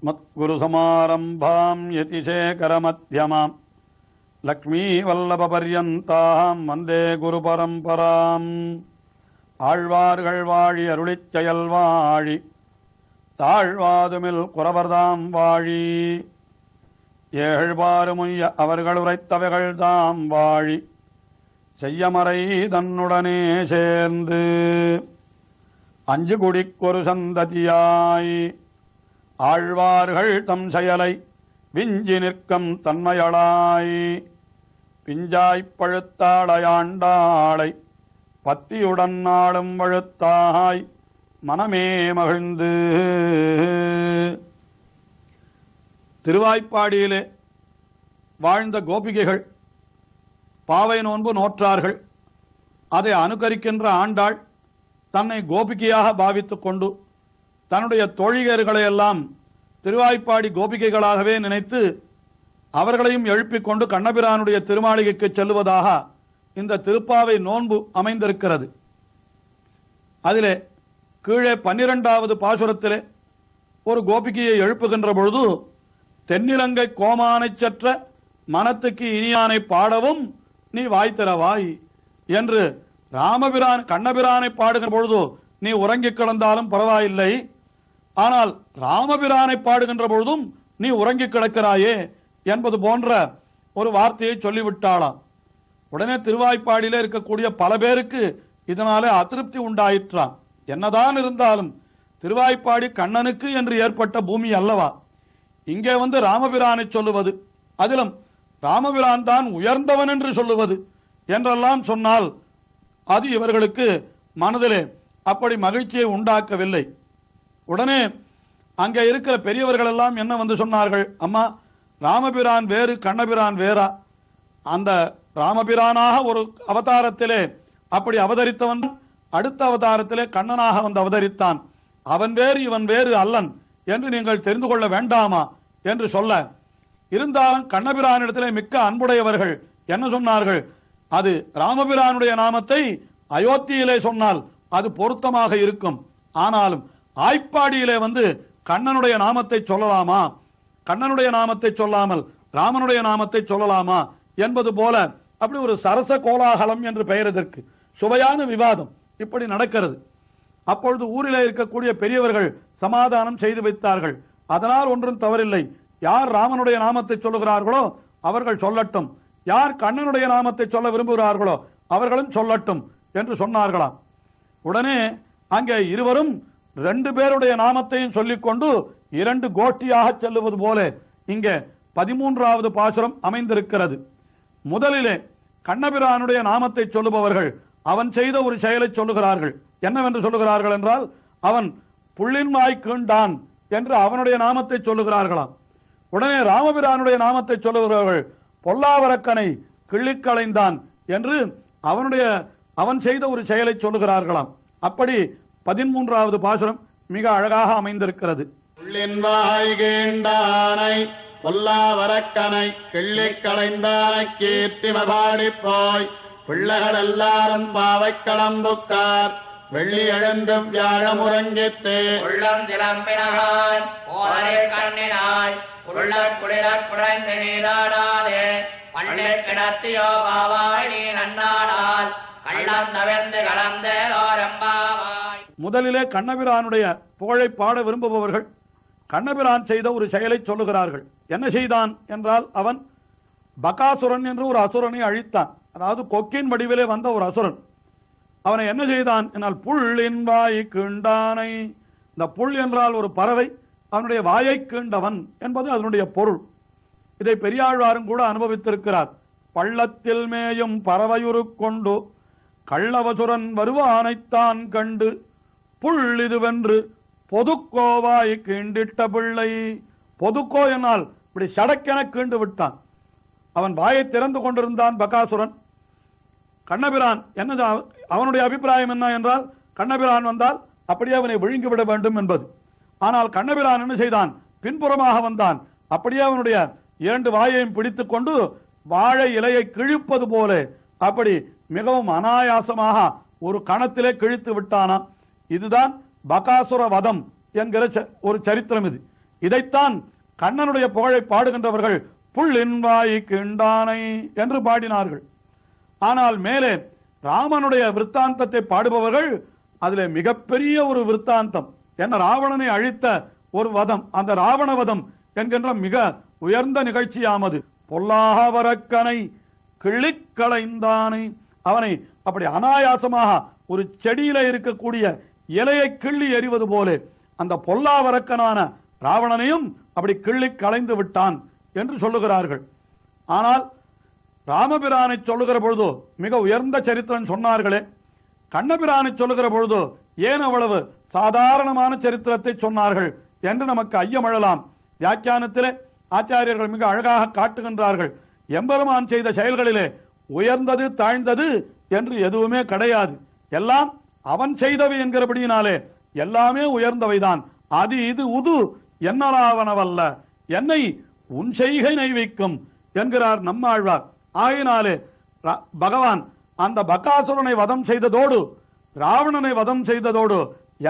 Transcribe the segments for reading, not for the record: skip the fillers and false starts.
अस्मत्गुरुसमारम्भां यतिशेखरमध्यमां लक्ष्मीवल्लभपर्यन्तां वन्दे गुरुपरम्पराम् ஆழ்வார்கள் வாழி அருளிச் செயல் வாழி தாழ்வாதுமில் குறவர்தாம் வாழி ஏழ்பாறுமுய்ய அவர்கள் உரைத்தவைகள் தாம் வாழி செய்யமறை தன்னுடனே சேர்ந்து அஞ்சு குடிக்கொரு சந்ததியாய் ஆழ்வார்கள் தம் செயலை விஞ்சி நிற்கும் தன்மையளாய் பிஞ்சாய்ப் பழுத்தாளையாண்டாளை பத்தியுடன் நாளும் வழுத்தாய் மனமே மகிழ்ந்து. திருவாய்ப்பாடியிலே வாழ்ந்த கோபிகைகள் பாவை நோன்பு நோற்றார்கள். அதை அனுகரிக்கின்ற ஆண்டாள் தன்னை கோபிகையாக பாவித்துக் கொண்டு தன்னுடைய தோழிகர்களை எல்லாம் திருவாய்ப்பாடி கோபிகைகளாகவே நினைத்து அவர்களையும் எழுப்பிக் கொண்டு கண்ணபிரானுடைய திருமாளிகைக்கு செல்லுவதாக இந்த திருப்பாவை நோன்பு அமைந்திருக்கிறது. அதிலே கீழே 12வது பாசுரத்திலே ஒரு கோபிகையை எழுப்புகின்ற பொழுது தென்னிலங்கை கோமானை சற்ற மனத்துக்கு இனியானை பாடவும் நீ வாய்த்திரவாய் என்று ராமபிரான் கண்ணபிரானை பாடுகின்ற பொழுது நீ உறங்கிக் கிடந்தாலும் பரவாயில்லை, ஆனால் ராமபிரானை பாடுகின்ற பொழுதும் நீ உறங்கிக் கிடக்கிறாயே என்பது போன்ற ஒரு வார்த்தையை சொல்லிவிட்டாளாம். உடனே திருவாய்ப்பாடியிலே இருக்கக்கூடிய பல பேருக்கு இதனாலே அதிருப்தி உண்டாயிற்றான். என்னதான் இருந்தாலும் திருவாய்ப்பாடி கண்ணனுக்கு என்று ஏற்பட்ட பூமி அல்லவா, இங்கே வந்து ராமபிரானை சொல்லுவது, அதிலும் ராமபிரான் தான் உயர்ந்தவன் என்று சொல்லுவது என்றெல்லாம் சொன்னால் அது இவர்களுக்கு மனதிலே அப்படி மகிழ்ச்சியை உண்டாக்கவில்லை. உடனே அங்கே இருக்கிற பெரியவர்கள் எல்லாம் என்ன வந்து சொன்னார்கள், அம்மா ராமபிரான் வேறு கண்ணபிரான் வேறா? அந்த ராமபிரானாக ஒரு அவதாரத்திலே அப்படி அவதரித்தவன் அடுத்த அவதாரத்திலே கண்ணனாக வந்து அவதரித்தான். அவன் வேறு இவன் வேறு அல்லன் என்று நீங்கள் தெரிந்து கொள்ள வேண்டாமா என்று சொல்ல, இருந்தாலும் கண்ணபிரானிடத்திலே மிக்க அன்புடையவர்கள் என்ன சொன்னார்கள், அது ராமபிரானுடைய நாமத்தை அயோத்தியிலே சொன்னால் அது பொருத்தமாக இருக்கும், ஆனாலும் ஆய்ப்பாடியிலே வந்து கண்ணனுடைய நாமத்தை சொல்லலாமா, கண்ணனுடைய நாமத்தை சொல்லாமல் ராமனுடைய நாமத்தை சொல்லலாமா என்பது போல அப்படி ஒரு சரச கோலாகலம் என்று பெயரதற்கு சுவையான விவாதம் இப்படி நடக்கிறது. அப்பொழுது ஊரிலே இருக்கக்கூடிய பெரியவர்கள் சமாதானம் செய்து வைத்தார்கள். அதனால் ஒன்றும் தவறில்லை, யார் ராமனுடைய நாமத்தை சொல்லுகிறார்களோ அவர்கள் சொல்லட்டும், யார் கண்ணனுடைய நாமத்தை சொல்ல விரும்புகிறார்களோ அவர்களும் சொல்லட்டும் என்று சொன்னார்களாம். உடனே அங்கே இருவரும் 2 பேருடைய நாமத்தையும் சொல்லிக்கொண்டு 2 கோஷ்டியாக செல்லுவது போல இங்கே 13வது பாசுரம் அமைந்திருக்கிறது. முதலிலே கண்ணபிரானுடைய நாமத்தை சொல்லுபவர்கள் அவன் செய்த ஒரு செயலை சொல்லுகிறார்கள். என்னவென்று சொல்லுகிறார்கள் என்றால், அவன் புள்ளின்வாய் கீண்டான் என்று அவனுடைய நாமத்தை சொல்லுகிறார்களாம். உடனே ராமபிரானுடைய நாமத்தை சொல்லுகிறவர்கள் பொல்லாவரக்கனை கிள்ளிக்களைந்தான் என்று அவன் செய்த ஒரு செயலை சொல்லுகிறார்களாம். அப்படி 13வது பாசுரம் மிக அழகாக அமைந்திருக்கிறது. புள்ளின்வாய் கீண்டானை பொல்லாவரக்கனை கிள்ளிக் களைந்தானை கீர்த்திமபாடி போய் பிள்ளைகள் எல்லாரும் பாவை களம்புக்கார் வெள்ளி எழுந்தும் வியாழமுறங்கித்தே உள்ளம் திளம்பினான் கண்ணினாய் குளிரக் குடைந்து நீராடாதே பள்ளில் கிடத்தியோ பாவாய் நீ நன்னாடால் கள்ளம் தவிர்ந்து கலந்தேரோரம்பாவாய். முதலிலே கண்ணபிரானுடைய புகழை பாட விரும்புபவர்கள் கண்ணபிரான் செய்த ஒரு செயலை சொல்லுகிறார்கள். என்ன செய்தான் என்றால், அவன் பகாசுரன் என்று ஒரு அசுரனை அழித்தான். அதாவது கொக்கின் வடிவிலே வந்த ஒரு அசுரன். அவனை என்ன செய்தான் என்றால், புள்ளின் வாய் கீண்டானை. இந்த புல் என்றால் ஒரு பறவை, அவனுடைய வாயை கீண்டவன் என்பது அதனுடைய பொருள். இதை பெரியாழ்வாரும் கூட அனுபவித்திருக்கிறார். பள்ளத்தில் மேயும் பறவையுரு கொண்டு கள்ளவசுரன் வருவானைத்தான் கண்டு புல் இதுவென்று பொதுக்கோவாய் கீண்டிட்ட பிள்ளை. பொதுக்கோ என்னால் இப்படி சடக்கென கீண்டு விட்டான். அவன் வாயை திறந்து கொண்டிருந்தான் பகாசுரன். கண்ணபிரான் என்ன, அவனுடைய அபிப்பிராயம் என்ன என்றால், கண்ணபிரான் வந்தால் அப்படியே அவனை விழுங்கிவிட வேண்டும் என்பது. ஆனால் கண்ணபிரான் என்ன செய்தான், பின்புறமாக வந்தான். அப்படியே அவனுடைய 2 வாயையும் பிடித்துக் கொண்டு வாழை இலையை கிழிப்பது போல அப்படி மிகவும் அனாயாசமாக ஒரு கணத்திலே கிழித்து விட்டானாம். இதுதான் பகாசுர வதம் என்கிற ஒரு சரித்திரம். இதைத்தான் கண்ணனுடைய புகழை பாடுகின்றவர்கள் புள்ளின் வாய் கிண்டானை என்று பாடினார்கள். ஆனால் மேலே ராமனுடைய விற்த்தாந்தத்தை பாடுபவர்கள் அதிலே மிகப்பெரிய ஒரு விற்த்தாந்தம் என்ன, ராவணனை அழித்த ஒரு வதம், அந்த ராவண வதம் என்கின்ற மிக உயர்ந்த நிகழ்ச்சியாமது. பொல்லாவரக்கனை கிள்ளிக்களைந்தானை, அவனை அப்படி அனாயாசமாக ஒரு செடியில இருக்கக்கூடிய இலையை கிள்ளி எறிவது போல அந்த பொல்லாவரக்கனான ராவணனையும் அப்படி கிள்ளி களைந்து விட்டான் என்று சொல்லுகிறார்கள். ஆனால் ராமபிரானை சொல்லுகிற பொழுது மிக உயர்ந்த சரித்திரம் சொன்னார்களே, கண்ணபிரானை சொல்லுகிற பொழுது ஏன் அவ்வளவு சாதாரணமான சரித்திரத்தை சொன்னார்கள் என்று நமக்கு ஐயமழலாம். வியாக்கியானத்திலே ஆச்சாரியர்கள் மிக அழகாக காட்டுகின்றார்கள். எம்பெருமான் செய்த செயல்களிலே உயர்ந்தது தாழ்ந்தது என்று எதுவுமே கிடையாது. எல்லாம் அவன் செய்தவை என்கிறபடியினாலே எல்லாமே உயர்ந்தவைதான். அது இது உது என்னலாவனவல்ல, என்னை உன் செய்கை நைவிக்கும் என்கிறார் நம்மாழ்வார். ஆகினாலே பகவான் அந்த பகாசுரனை வதம் செய்ததோடு ராவணனை வதம் செய்ததோடு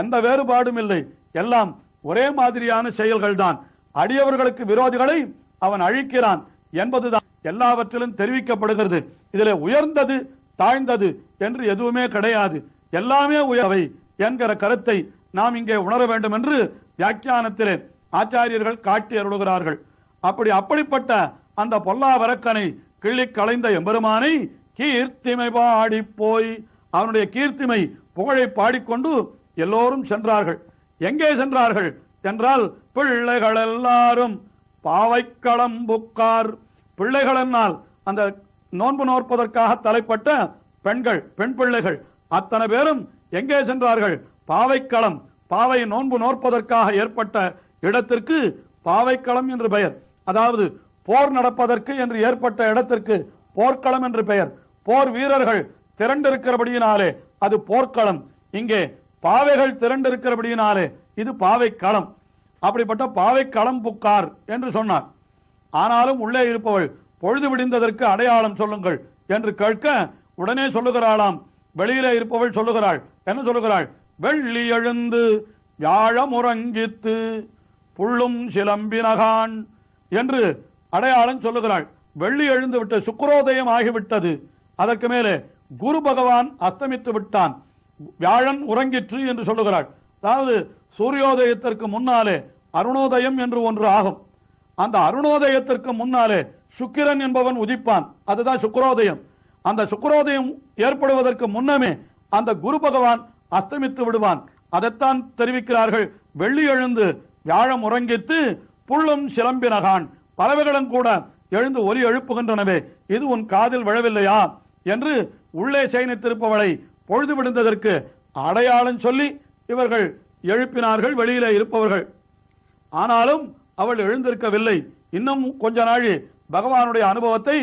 எந்த வேறுபாடும் இல்லை. எல்லாம் ஒரே மாதிரியான செயல்கள்தான். அடியவர்களுக்கு விரோதிகளை அவன் அழிக்கிறான் என்பதுதான் எல்லாவற்றிலும் தெரிவிக்கப்படுகிறது. இதிலே உயர்ந்தது தாழ்ந்தது என்று எதுவுமே கிடையாது, எல்லாமே உயர்வை என்கிற கருத்தை நாம் இங்கே உணர வேண்டும் என்று வியாக்கியானத்திலே ஆச்சாரியர்கள் காட்டி அருளுகிறார்கள். அப்படிப்பட்ட அந்த பொல்லாவரக்கனை கிள்ளி களைந்த எம்பெருமானை கீர்த்திமை பாடி போய் அவனுடைய கீர்த்திமை புகழை பாடிக்கொண்டு எல்லோரும் சென்றார்கள். எங்கே சென்றார்கள் என்றால் பிள்ளைகள் எல்லாரும் பாவைக்களம்புக்கார். பிள்ளைகள் என்னால் அந்த நோன்பு நோற்பதற்காக தலைப்பட்ட பெண்கள், பெண் பிள்ளைகள் அத்தனை பேரும் எங்கே சென்றார்கள்? பாவைக்களம், பாவை நோன்பு நோற்பதற்காக ஏற்பட்ட இடத்திற்கு பாவைக்களம் என்று பெயர். அதாவது போர் நடப்பதற்கு என்று ஏற்பட்ட இடத்திற்கு போர்க்களம் என்று பெயர். போர் வீரர்கள் திரண்டிருக்கிறபடியினாலே அது போர்க்களம். இங்கே பாவைகள் திரண்டிருக்கிறபடியினாலே இது பாவைக்களம். அப்படிப்பட்ட பாவைக்களம் புக்கார் என்று சொன்னார். ஆனாலும் உள்ளே இருப்பவள் பொழுது விடிந்ததற்கு அடையாளம் சொல்லுங்கள் என்று கேட்க உடனே சொல்லுகிறாளாம். வெளியிலே இருப்பவள் சொல்லுகிறாள், என்ன சொல்லுகிறாள்? வெள்ளி எழுந்து வியாழமுறங்கித்து புள்ளும் சிலம்பினகான் என்று அடையாளம் சொல்லுகிறாள். வெள்ளி எழுந்து விட்டு சுக்கிரோதயம் ஆகிவிட்டது. அதற்கு மேலே குரு பகவான் அஸ்தமித்து விட்டான், வியாழன் உறங்கிற்று என்று சொல்லுகிறாள். அதாவது சூரியோதயத்திற்கு முன்னாலே அருணோதயம் என்று ஒன்று ஆகும். அந்த அருணோதயத்திற்கு முன்னாலே சுக்கிரன் என்பவன் உதிப்பான், அதுதான் சுக்கிரோதயம். அந்த சுக்கிரோதயம் ஏற்படுவதற்கு முன்னமே அந்த குரு பகவான் அஸ்தமித்து விடுவான். அதைத்தான் தெரிவிக்கிறார்கள். வெள்ளி எழுந்து வியாழம் உறங்கித்து புள்ளும் சிலம்பினகான், பறவைகளும் கூட எழுந்து ஒலி எழுப்புகின்றனவே, இது உன் காதில் விழவில்லையா என்று உள்ளே சயனித்திருப்பவளை பொழுது விடுந்ததற்கு அடையாளம் சொல்லி இவர்கள் எழுப்பினார்கள் வெளியிலே இருப்பவர்கள். ஆனாலும் அவள் எழுந்திருக்கவில்லை. இன்னும் கொஞ்ச நாள் பகவானுடைய அனுபவத்தை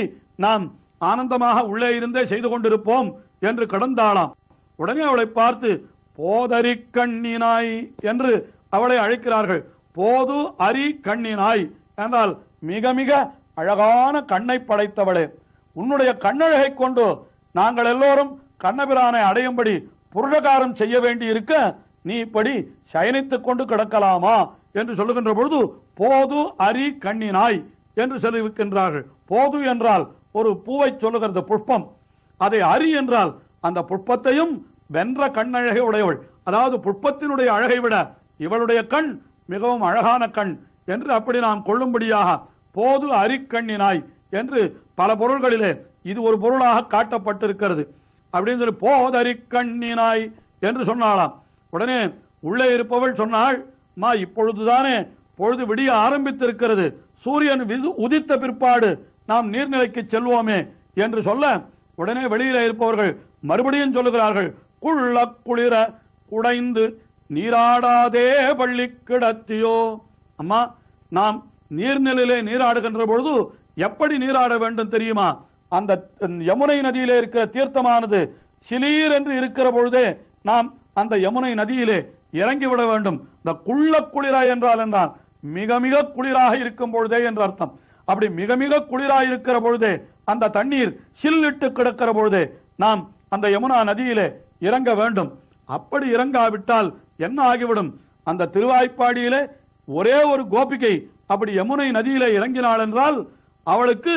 நாம் ஆனந்தமாக உள்ளே இருந்தே செய்து கொண்டிருப்போம் என்று கடந்தாளாம். உடனே அவளை பார்த்து போதரி கண்ணினாய் என்று அவளை அழைக்கிறார்கள். போது அரி கண்ணினாய் என்றால் மிக மிக அழகான கண்ணை படைத்தவளே, உன்னுடைய கண்ணழகை கொண்டு நாங்கள் எல்லோரும் கண்ணபிரானை அடையும்படி புருஷகாரம் செய்ய வேண்டி இருக்க நீ இப்படி சயனித்துக் கொண்டு கிடக்கலாமா என்று சொல்லுகின்ற பொழுது போது அரி கண்ணினாய் என்று சொல்லியிருக்கின்றார்கள். போது என்றால் ஒரு பூவை சொல்லுகிறது, புஷ்பம். அதை அரி என்றால் அந்த புஷ்பத்தையும் வென்ற கண்ணழகை உடையவள். அதாவது புஷ்பத்தினுடைய அழகை விட இவளுடைய கண் மிகவும் அழகான கண் என்று அப்படி நாம் கொள்ளும்படியாக போது அரிக்கண்ணினாய் என்று பல பொருள்களிலே இது ஒரு பொருளாக காட்டப்பட்டிருக்கிறது. அப்படின்னு சொல்லி போதரிக்கண்ணினாய் என்று சொன்னாலாம். உடனே உள்ளே இருப்பவள் சொன்னாள், மா இப்பொழுதுதானே பொழுது விடிய ஆரம்பித்திருக்கிறது, சூரியன் உதித்த பிற்பாடு நாம் நீர்நிலைக்கு செல்வோமே என்று சொல்ல உடனே வெளியிலே இருப்பவர்கள் மறுபடியும் சொல்லுகிறார்கள், குள்ள குளிர குடைந்து நீராடாதே பள்ளி கிடத்தியோ. அம்மா, நாம் நீர்நிலையிலே நீராடுகின்ற பொழுது எப்படி நீராட வேண்டும் தெரியுமா? அந்த யமுனை நதியிலே இருக்கிற தீர்த்தமானது சிலீர் என்று இருக்கிற பொழுதே நாம் அந்த யமுனை நதியிலே இறங்கிவிட வேண்டும். இந்த குள்ள குளிரா என்றால் என்றால் மிக மிக குளிராக இருக்கும் பொழுதே என்று அர்த்தம். அப்படி மிக மிக குளிராக இருக்கிற பொழுதே அந்த தண்ணீர் சில்லிட்டு கிடக்கிற பொழுதே நாம் அந்த யமுனா நதியிலே இறங்க வேண்டும். அப்படி இறங்காவிட்டால் என்ன ஆகிவிடும்? அந்த திருவாய்ப்பாடியிலே ஒரே ஒரு கோபிகை அப்படி யமுனை நதியிலே இறங்கினாள் என்றால் அவளுக்கு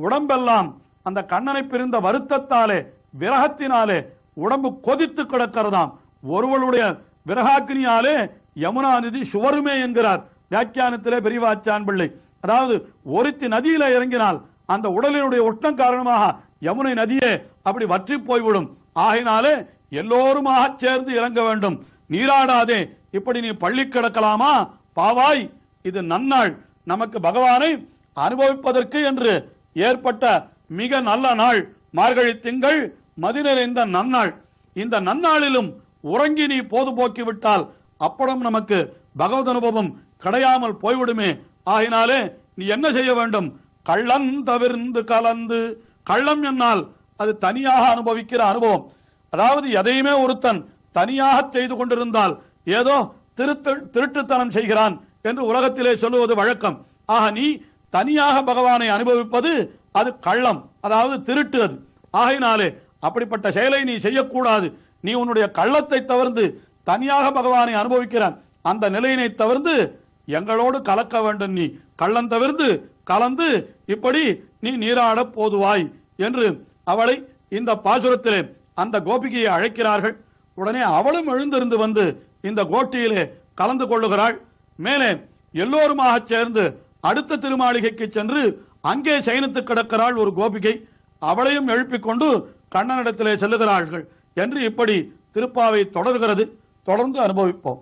உடம்பெல்லாம் அந்த கண்ணனை பிரிந்த வருத்தத்தாலே விரகத்தினாலே உடம்பு கொதித்து கிடக்கிறதாம். ஒருவளுடைய விரகாக்கினியாலே யமுனா நதி சுவருமே என்கிறார் வியாக்கியானத்திலே பெரியவாச்சான் பிள்ளை. அதாவது ஒருத்தி நதியில இறங்கினால் அந்த உடலினுடைய உஷ்ணம் காரணமாக யமுனை நதியே அப்படி வற்றி போய்விடும். ஆகினாலே எல்லோருமாக சேர்ந்து இறங்க வேண்டும். நீராடாதே, இப்படி நீ பள்ளி கிடக்கலாமா? பாவாய், இது நன்னாள், நமக்கு பகவானை அனுபவிப்பதற்கு என்று ஏற்பட்ட மிக நல்ல நாள். மார்கழி திங்கள் மதி நிறைந்த நன்னாள். இந்த நன்னாளிலும் உறங்கி நீ போது போக்கி விட்டால் அப்படம் நமக்கு பகவத் அனுபவம் கிடையாமல் போய்விடுமே. ஆகினாலே நீ என்ன செய்ய வேண்டும்? கள்ளம் தவிர்ந்து கலந்து. கள்ளம் என்னால் அது தனியாக அனுபவிக்கிற அனுபவம். அதாவது எதையுமே ஒருத்தன் தனியாக செய்து கொண்டிருந்தால் ஏதோ திருட்டுத்தனம் செய்கிறான் என்று உலகத்திலே சொல்லுவது வழக்கம். ஆக நீ தனியாக பகவானை அனுபவிப்பது அது கள்ளம், அதாவது திருட்டு. அது ஆகினாலே அப்படிப்பட்ட செயலை நீ செய்யக்கூடாது. நீ உன்னுடைய கள்ளத்தை தவிர்த்து தனியாக பகவானை அனுபவிக்கிறான் அந்த நிலையினை தவிர்த்து எங்களோடு கலக்க வேண்டும். நீ கள்ளம் தவிர்த்து கலந்து இப்படி நீ நீராட போதுவாய் என்று அவளை இந்த பாசுரத்திலே அந்த கோபிகையை அழைக்கிறார்கள். உடனே அவளும் எழுந்திருந்து வந்து இந்த கோஷ்டியிலே கலந்து கொள்ளுகிறாள். மேலே எல்லோருமாக சேர்ந்து அடுத்த திருமாளிகைக்கு சென்று அங்கே சயனித்து கிடக்கிறாள் ஒரு கோபிகை. அவளையும் எழுப்பிக் கொண்டு கண்ணனிடத்திலே செல்லுகிறார்கள் என்று இப்படி திருப்பாவை தொடர்கிறது. தொடர்ந்து அனுபவிப்போம்.